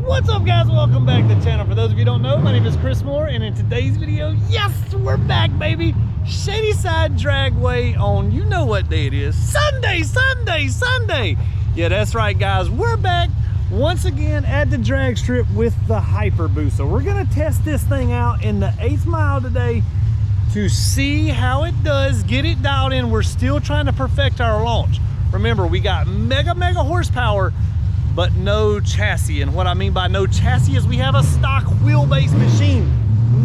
What's up, guys? Welcome back to the channel. For those of you who don't know, my name is Chris Moore, and in today's video, yes, we're back, baby. Shadyside Dragway on, you know what day it is, Sunday. Yeah, that's right, guys. We're back once again at the drag strip with the Hyperbusa. We're gonna test this thing out in the 8th mile today to see how it does, get it dialed in. We're still trying to perfect our launch. Remember, we got mega horsepower, but no chassis. And what I mean by no chassis is we have a stock wheelbase machine.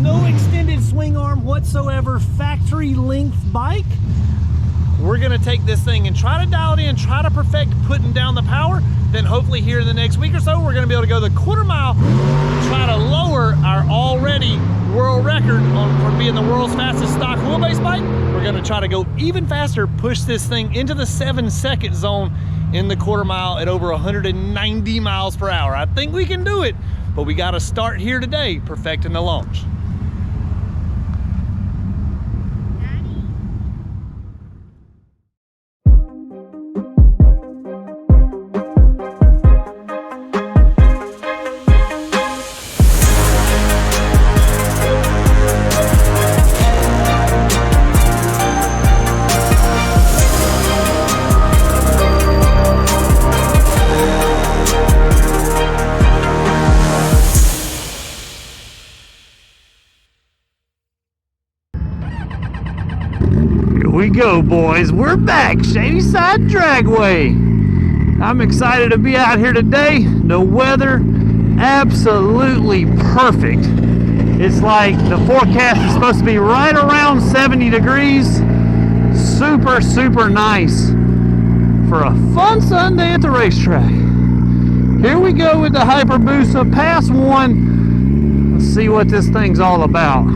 No extended swing arm whatsoever, factory length bike. We're gonna take this thing and try to dial it in, try to perfect putting down the power. Then hopefully here in the next week or so, we're gonna be able to go the quarter mile, try to lower our already world record for being the world's fastest stock wheelbase bike. We're gonna try to go even faster, push this thing into the 7-second zone in the quarter mile at over 190 miles per hour. I think we can do it, but we gotta start here today, perfecting the launch. Here we go, boys. We're back. Shadyside Dragway. I'm excited to be out here today. The weather, absolutely perfect. It's like the forecast is supposed to be right around 70 degrees. Super nice for a fun Sunday at the racetrack. Here we go with the Hyperbusa, pass one. Let's see what this thing's all about.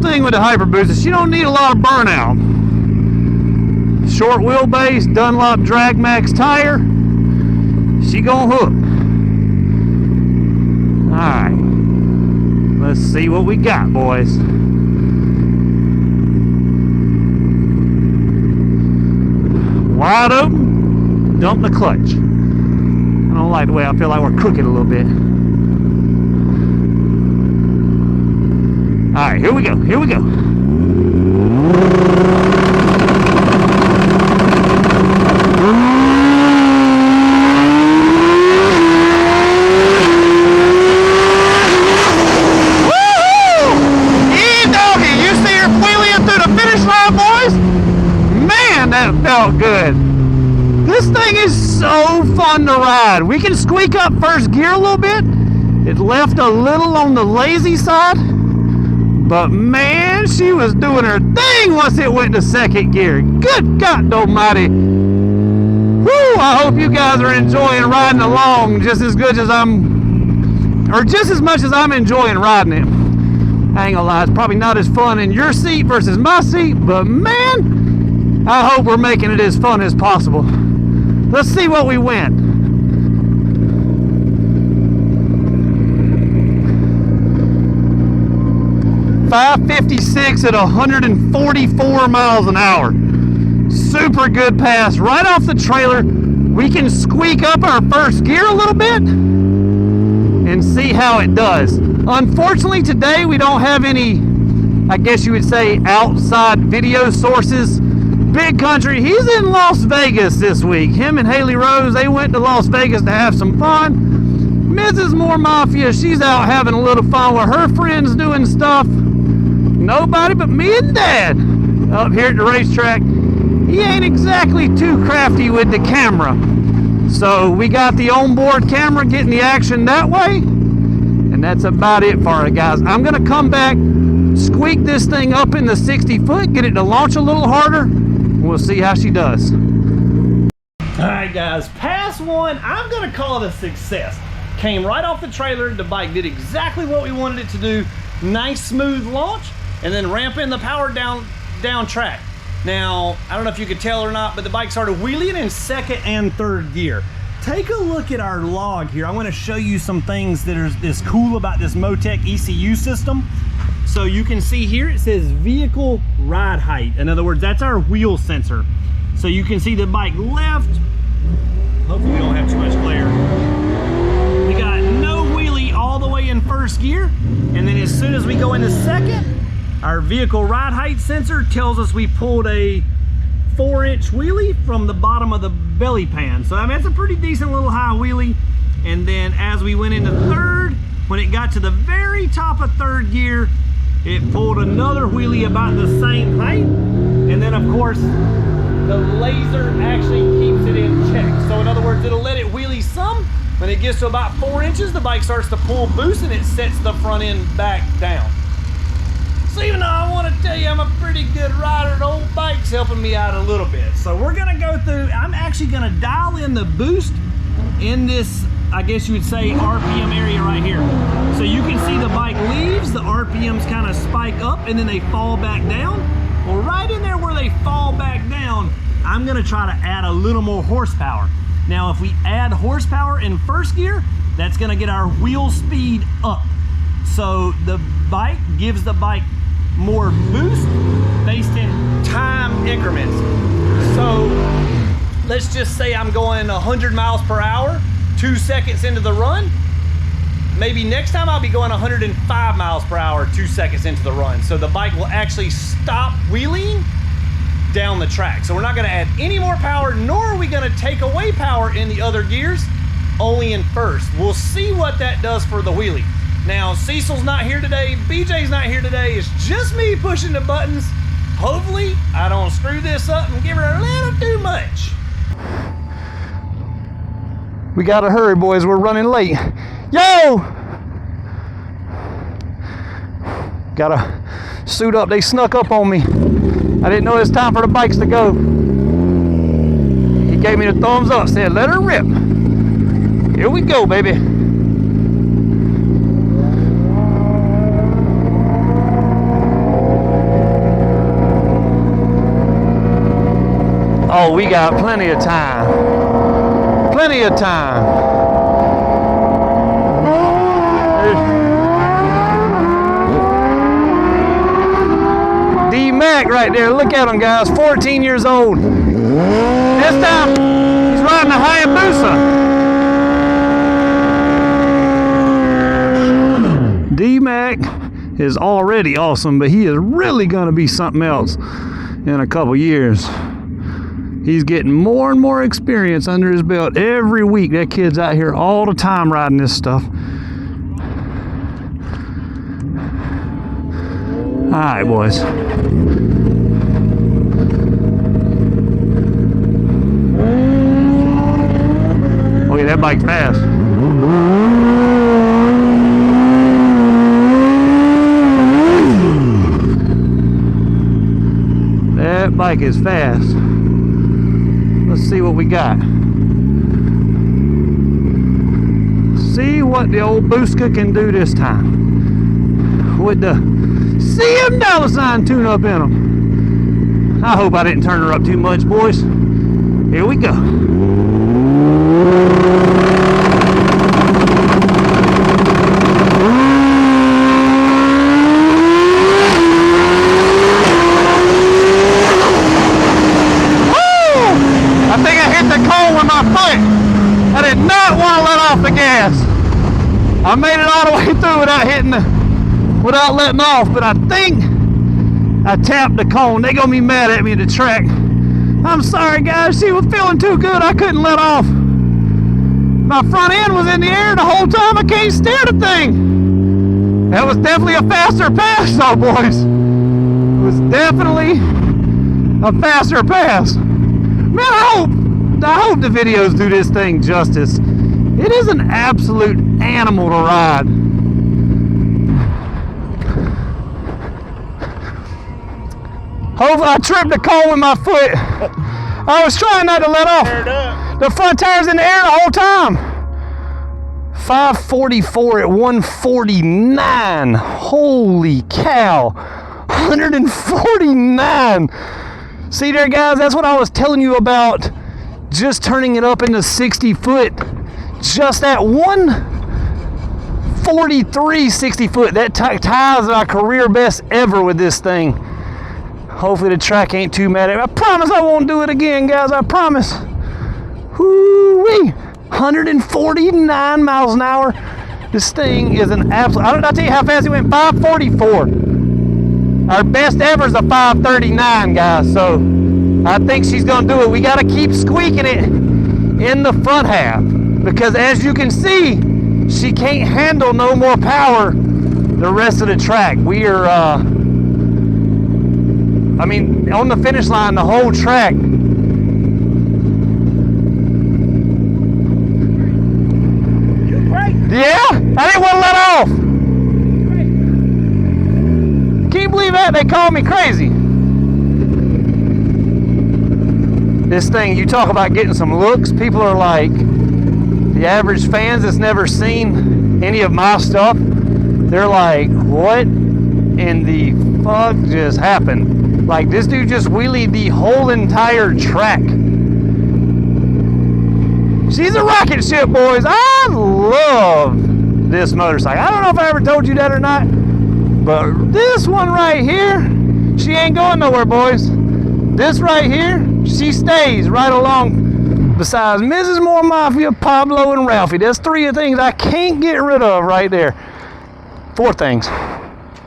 Thing with the Hyperbusa, she don't need a lot of burnout. Short wheelbase, Dunlop Drag Max tire, she gonna hook. Alright, let's see what we got, boys. Wide open, dump the clutch. I don't like the way I feel like we're cooking a little bit. All right, here we go. Woo-hoo! Yeah, doggy, you see her wheeling through the finish line, boys? Man, that felt good. This thing is so fun to ride. We can squeak up first gear a little bit. It left a little on the lazy side. But man, she was doing her thing once it went to second gear. Good God almighty. Woo, I hope you guys are enjoying riding along just as much as I'm enjoying riding it. I ain't gonna lie, it's probably not as fun in your seat versus my seat, but man, I hope we're making it as fun as possible. Let's see what we went. 556 at 144 miles an hour. Super good pass right off the trailer. We can squeak up our first gear a little bit and see how it does. Unfortunately, today we don't have any, I guess you would say, outside video sources. Big Country, he's in Las Vegas this week. Him and Haley Rose, they went to Las Vegas to have some fun. Mrs. Moore Mafia, she's out having a little fun with her friends doing stuff. Nobody but me and Dad up here at the racetrack. He ain't exactly too crafty with the camera. So we got the onboard camera getting the action that way. And that's about it for it, guys. I'm gonna come back, squeak this thing up in the 60 foot, get it to launch a little harder. We'll see how she does. All right, guys, pass one, I'm gonna call it a success. Came right off the trailer, the bike did exactly what we wanted it to do. Nice smooth launch, and then ramping the power down track. Now, I don't know if you could tell or not, but the bike started wheeling in second and third gear. Take a look at our log here. I want to show you some things that is cool about this Motec ECU system. So you can see here it says vehicle ride height. In other words, that's our wheel sensor. So you can see the bike left. Hopefully we don't have too much glare. We got no wheelie all the way in first gear. And then as soon as we go into second, our vehicle ride height sensor tells us we pulled a 4-inch wheelie from the bottom of the belly pan. So I mean, that's a pretty decent little high wheelie. And then as we went into third, when it got to the very top of third gear, it pulled another wheelie about the same height. And then of course, the laser actually keeps it in check. So in other words, it'll let it wheelie some. When it gets to about 4 inches, the bike starts to pull boost and it sets the front end back down. So even though I want to tell you I'm a pretty good rider, the old bike's helping me out a little bit. So we're gonna go through, I'm actually gonna dial in the boost in this, I guess you would say, RPM area right here. So you can see the bike leaves, the RPMs kind of spike up and then they fall back down. Well, right in there where they fall back down, I'm gonna try to add a little more horsepower. Now, if we add horsepower in first gear, that's gonna get our wheel speed up. So the bike gives the bike more boost based in time increments. So let's just say I'm going 100 miles per hour, 2 seconds into the run. Maybe next time I'll be going 105 miles per hour, 2 seconds into the run. So the bike will actually stop wheeling down the track. So we're not gonna add any more power, nor are we gonna take away power in the other gears, only in first. We'll see what that does for the wheelie. Now, Cecil's not here today, BJ's not here today, it's just me pushing the buttons. Hopefully, I don't screw this up and give her a little too much. We gotta hurry, boys, we're running late. Yo! Gotta suit up, they snuck up on me. I didn't know it was time for the bikes to go. He gave me the thumbs up, said, let her rip. Here we go, baby. Oh, we got plenty of time. Plenty of time. D-Mac right there. Look at him, guys. 14 years old. This time, he's riding a Hayabusa. D-Mac is already awesome, but he is really going to be something else in a couple years. He's getting more and more experience under his belt every week. That kid's out here all the time riding this stuff. All right, boys. Oh yeah, that bike's fast. That bike is fast. Let's see what we got. See what the old Buska can do this time. With the CM $ tune up in them. I hope I didn't turn her up too much, boys. Here we go. I did not want to let off the gas. I made it all the way through without letting off, but I think I tapped the cone. They gonna be mad at me at the track. I'm sorry, guys. She was feeling too good. I couldn't let off. My front end was in the air the whole time. I can't steer the thing. That was definitely a faster pass, though, boys. It was definitely a faster pass. Man, I hope the videos do this thing justice. It is an absolute animal to ride. Hopefully I tripped the cone with my foot. I was trying not to let off. The front tire's in the air the whole time. 544 at 149. Holy cow. 149. See there, guys? That's what I was telling you about. Just turning it up into 60 foot. Just at 149 143 60 foot. That ties my career best ever with this thing. Hopefully the track ain't too mad at me. I promise I won't do it again, guys. I promise. Whoo-wee. 149 miles an hour. This thing is an absolute... I don't know, I'll tell you how fast it went. 544. Our best ever is a 539, guys. So I think she's going to do it. We got to keep squeaking it in the front half. Because as you can see, she can't handle no more power the rest of the track. We are... I mean, on the finish line, the whole track. Yeah, I didn't want to let off. Can you believe that? They called me crazy. This thing, you talk about getting some looks. People are like, the average fans that's never seen any of my stuff, they're like, what in the fuck just happened? Like, this dude just wheelied the whole entire track. She's a rocket ship, boys. I love this motorcycle. I don't know if I ever told you that or not, but this one right here, she ain't going nowhere, boys. This right here, she stays right along besides Mrs. Moore, Mafia, Pablo, and Ralphie. That's 3 of the things I can't get rid of right there. 4 things. All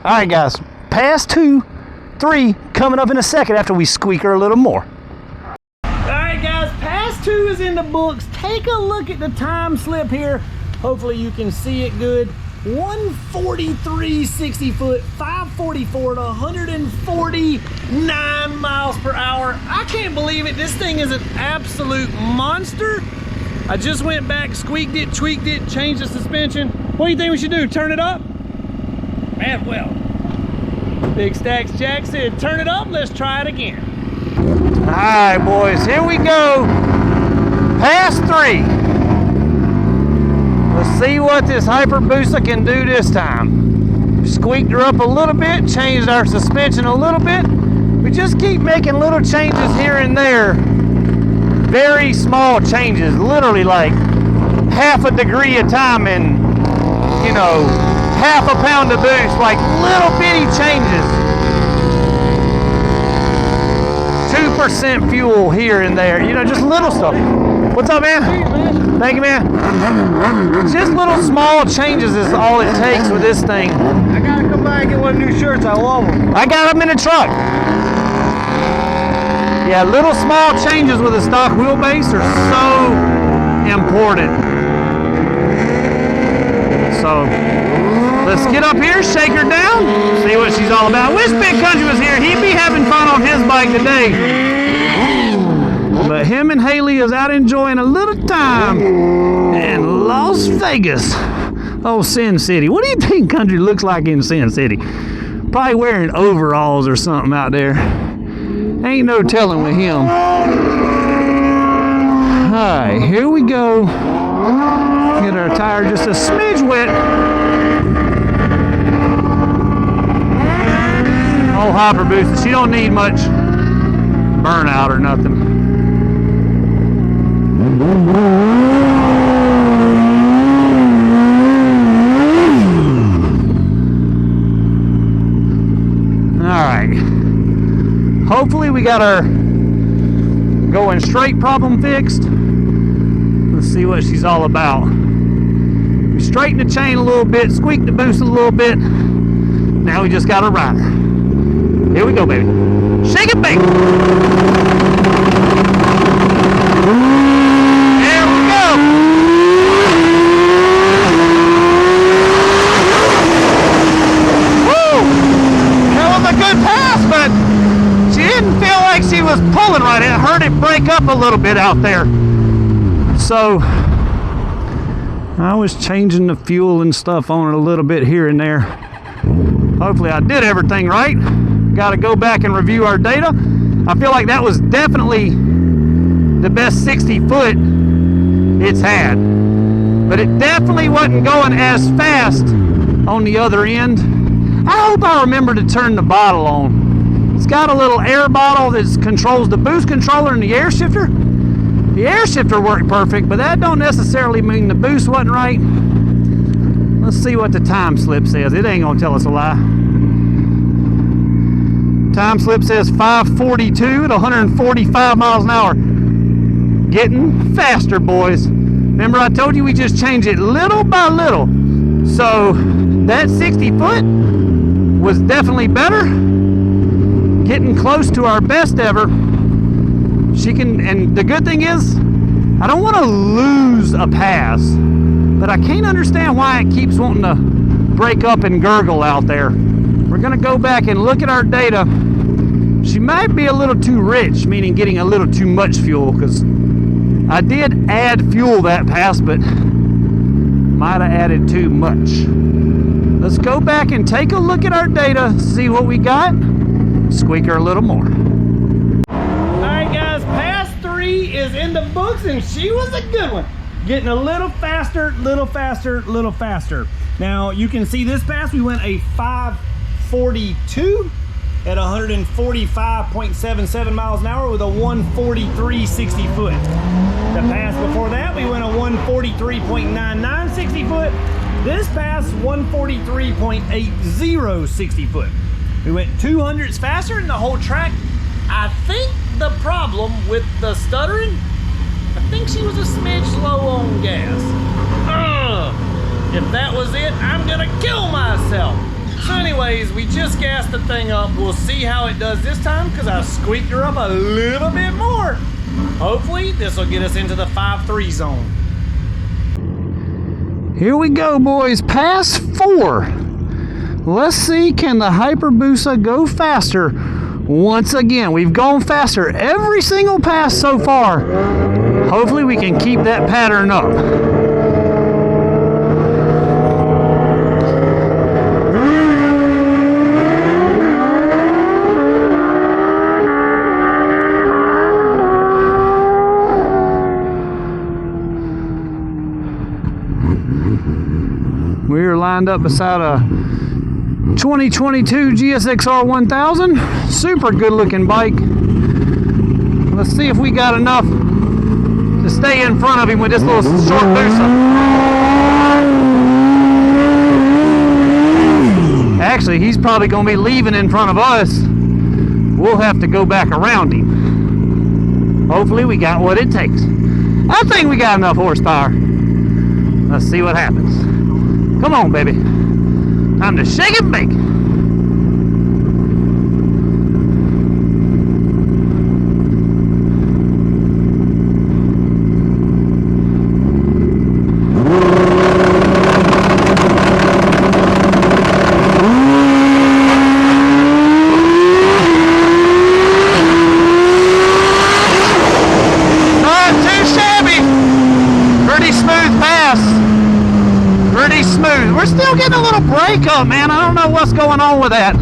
right, guys. Pass 2, 3 coming up in a second after we squeak her a little more. Alright guys, pass 2 is in the books. Take a look at the time slip here. Hopefully you can see it good. 143 60 foot, 544 to 149 miles per hour. I can't believe it. This thing is an absolute monster. I just went back, squeaked it, tweaked it, changed the suspension. What do you think we should do? Turn it up? Man, well, Big Stacks Jack said, turn it up, let's try it again. All right, boys, here we go. Pass 3. Let's see what this Hyperbusa can do this time. Squeaked her up a little bit, changed our suspension a little bit. We just keep making little changes here and there. Very small changes, literally like half a degree a time and, you know, half a pound of boost, like little bitty changes. 2% fuel here and there, you know, just little stuff. What's up, man? Thank you, man. Just little small changes is all it takes with this thing. I gotta come by and get one of the new shirts. I love them. I got them in the truck. Yeah, little small changes with a stock wheelbase are so important. So let's get up here, shake her down, see what she's all about. Wish Big Country was here. He'd be having fun on his bike today. But him and Haley is out enjoying a little time in Las Vegas. Oh, Sin City. What do you think Country looks like in Sin City? Probably wearing overalls or something out there. Ain't no telling with him. Alright, here we go. Get our tire just a smidge wet. Oh, Hyperbusa, she don't need much burnout or nothing. Alright. Hopefully we got our going straight problem fixed. Let's see what she's all about. We straightened the chain a little bit, squeaked the boost a little bit. Now we just got to ride her. Here we go, baby. Shake it, baby. There we go. Woo! That was a good pass, but she didn't feel like she was pulling right. I heard it break up a little bit out there. So I was changing the fuel and stuff on it a little bit here and there. Hopefully I did everything right. Got to go back and review our data. I feel like that was definitely the best 60 foot it's had. But it definitely wasn't going as fast on the other end. I hope I remember to turn the bottle on. It's got a little air bottle that controls the boost controller and the air shifter. The air shifter worked perfect, but that don't necessarily mean the boost wasn't right. Let's see what the time slip says. It ain't gonna tell us a lie. Time slip says 5:42 at 145 miles an hour. Getting faster, boys. Remember I told you we just change it little by little. So that 60 foot was definitely better. Getting close to our best ever. She can, and the good thing is, I don't want to lose a pass, but I can't understand why it keeps wanting to break up and gurgle out there. We're gonna go back and look at our data. She might be a little too rich, meaning getting a little too much fuel, because I did add fuel that pass, but might have added too much. Let's go back and take a look at our data, see what we got, squeak her a little more. Alright guys, pass 3 is in the books, and she was a good one. Getting a little faster, little faster, little faster. Now you can see this pass, we went a 5:42 at 145.77 miles an hour with a 143.60 foot. The pass before that, we went a 143.99 60 foot. This pass, 143.80 60 foot. We went 200s faster in the whole track. I think the problem with the stuttering, I think she was a smidge slow on gas. If that was it, I'm gonna kill myself. So anyways, we just gassed the thing up. We'll see how it does this time, because I squeaked her up a little bit more. Hopefully this will get us into the 5.3 zone. Here we go, boys. Pass 4. Let's see, can the Hyperbusa go faster once again? We've gone faster every single pass so far. Hopefully we can keep that pattern up. We're lined up beside a 2022 GSXR 1000. Super good looking bike. Let's see if we got enough to stay in front of him with this little short Busa. Actually, he's probably going to be leaving in front of us. We'll have to go back around him. Hopefully we got what it takes. I think we got enough horsepower. Let's see what happens. Come on, baby. Time to shake and bake. Not too shabby. Pretty smooth pass. Pretty smooth. We're still getting a little break up, man. I don't know what's going on with that.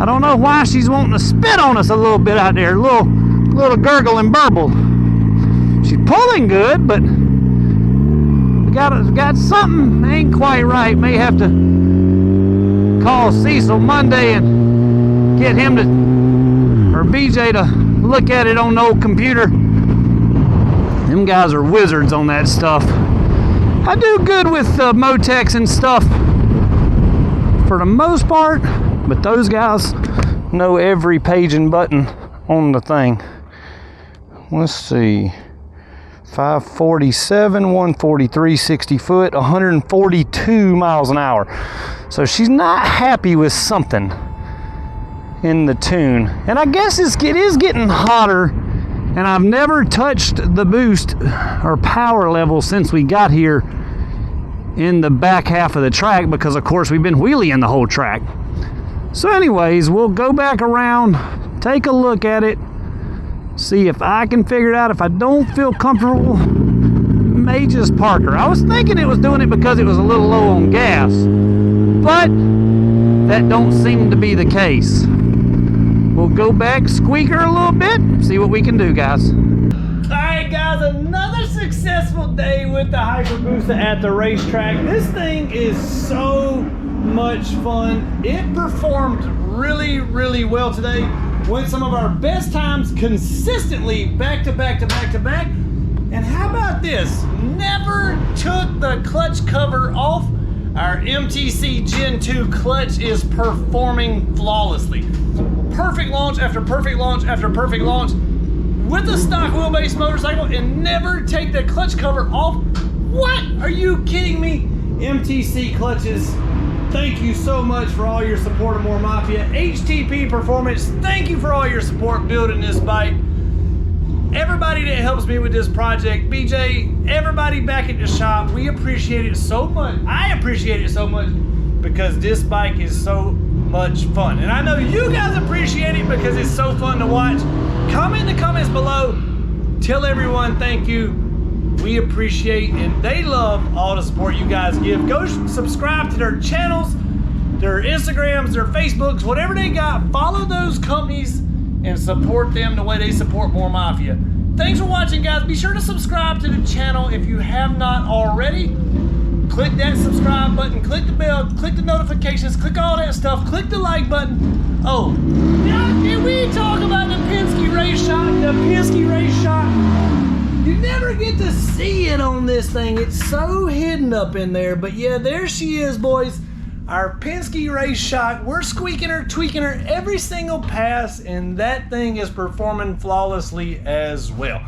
I don't know why she's wanting to spit on us a little bit out there. Little gurgle and burble. She's pulling good, but we got something ain't quite right. May have to call Cecil Monday and get him to, or BJ to look at it on the old computer. Them guys are wizards on that stuff. I do good with Motex and stuff for the most part, but those guys know every page and button on the thing. Let's see, 547, 143, 60 foot, 142 miles an hour. So she's not happy with something in the tune. And I guess it is getting hotter, and I've never touched the boost or power level since we got here in the back half of the track, because of course we've been wheeling the whole track. So anyways, we'll go back around, take a look at it, see if I can figure it out. If I don't feel comfortable, may just park her. I was thinking it was doing it because it was a little low on gas, but that don't seem to be the case. We'll go back, squeak her a little bit, see what we can do, guys. Alright guys, another successful day with the Hyperbusa at the racetrack. This thing is so much fun. It performed really, really well today. Went some of our best times consistently back to back to back to back. And how about this? Never took the clutch cover off. Our MTC Gen 2 clutch is performing flawlessly. Perfect launch after perfect launch after perfect launch with a stock wheelbase motorcycle, and never take the clutch cover off. What? Are you kidding me? MTC clutches, thank you so much for all your support of More Mafia. HTP Performance, thank you for all your support building this bike. Everybody that helps me with this project, BJ, everybody back at the shop, we appreciate it so much. I appreciate it so much because this bike is so much fun. And I know you guys appreciate it because it's so fun to watch. Comment in the comments below. Tell everyone thank you. We appreciate and they love all the support you guys give. Go subscribe to their channels, their Instagrams, their Facebooks, whatever they got. Follow those companies and support them the way they support More Mafia. Thanks for watching, guys. Be sure to subscribe to the channel if you have not already. Click that subscribe button, click the bell, click the notifications, click all that stuff, click the like button. Oh, can we talk about the Penske race shot? The Penske race shot. You never get to see it on this thing. It's so hidden up in there. But yeah, there she is, boys. Our Penske race shot. We're squeaking her, tweaking her every single pass, and that thing is performing flawlessly as well.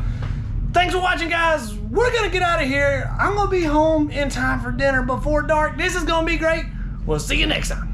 Thanks for watching, guys. We're gonna get out of here. I'm gonna be home in time for dinner before dark. This is gonna be great. We'll see you next time.